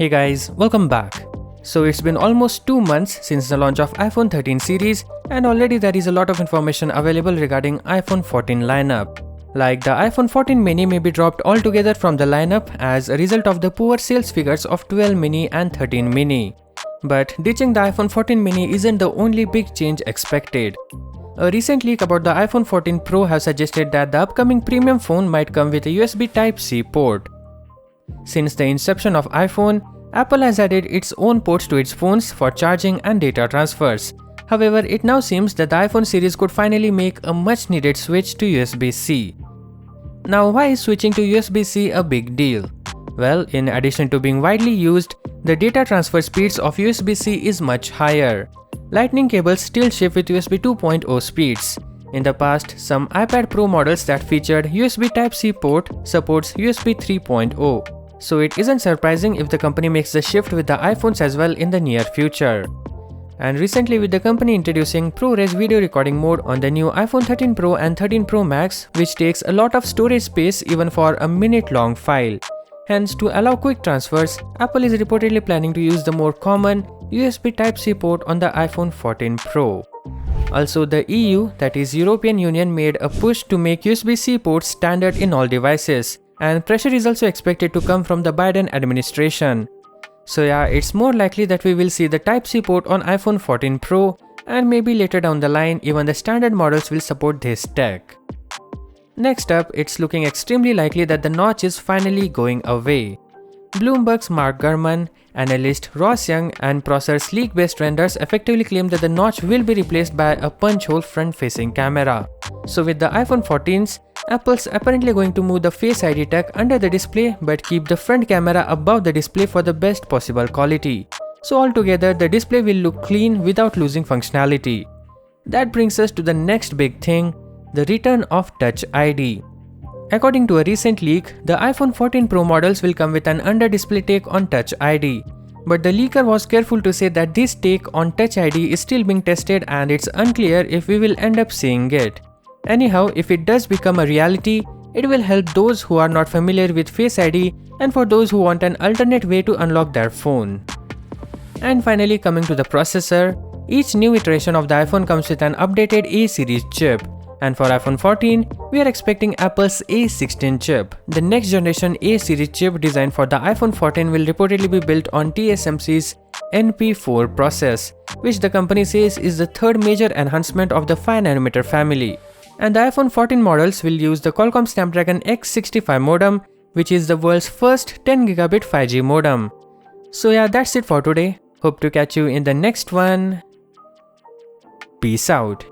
Hey guys, welcome back. So it's been almost 2 months since the launch of iPhone 13 series and already there is a lot of information available regarding iPhone 14 lineup. Like the iPhone 14 mini may be dropped altogether from the lineup as a result of the poor sales figures of 12 mini and 13 mini. But ditching the iPhone 14 mini isn't the only big change expected. A recent leak about the iPhone 14 Pro has suggested that the upcoming premium phone might come with a USB Type-C port. Since the inception of iPhone, Apple has added its own ports to its phones for charging and data transfers. However, it now seems that the iPhone series could finally make a much needed switch to USB-C. Now, why is switching to USB-C a big deal? Well, in addition to being widely used, the data transfer speeds of USB-C is much higher. Lightning cables still ship with USB 2.0 speeds. In the past, some iPad Pro models that featured USB Type-C port supports USB 3.0. So it isn't surprising if the company makes the shift with the iPhones as well in the near future. And recently with the company introducing ProRes video recording mode on the new iPhone 13 Pro and 13 Pro Max, which takes a lot of storage space even for a minute-long file. Hence, to allow quick transfers, Apple is reportedly planning to use the more common USB Type-C port on the iPhone 14 Pro. Also, the EU, that is European Union, made a push to make USB-C ports standard in all devices, and pressure is also expected to come from the Biden administration. So yeah, it's more likely that we will see the Type-C port on iPhone 14 Pro, and maybe later down the line even the standard models will support this tech. Next up, it's looking extremely likely that the notch is finally going away. Bloomberg's Mark Gurman, analyst Ross Young and ProRes leak-based renders effectively claim that the notch will be replaced by a punch-hole front-facing camera. So with the iPhone 14s, Apple's apparently going to move the Face ID tech under the display but keep the front camera above the display for the best possible quality. So altogether, the display will look clean without losing functionality. That brings us to the next big thing, the return of Touch ID. According to a recent leak, the iPhone 14 Pro models will come with an under-display take on Touch ID. But the leaker was careful to say that this take on Touch ID is still being tested and it's unclear if we will end up seeing it. Anyhow, if it does become a reality, it will help those who are not familiar with Face ID and for those who want an alternate way to unlock their phone. And finally, coming to the processor, each new iteration of the iPhone comes with an updated A series chip. And for iPhone 14, we are expecting Apple's A16 chip. The next generation A series chip designed for the iPhone 14 will reportedly be built on TSMC's NP4 process, which the company says is the third major enhancement of the 5nm family. And the iPhone 14 models will use the Qualcomm Snapdragon X65 modem, which is the world's first 10GB 5G modem. So yeah, that's it for today. Hope to catch you in the next one. Peace out.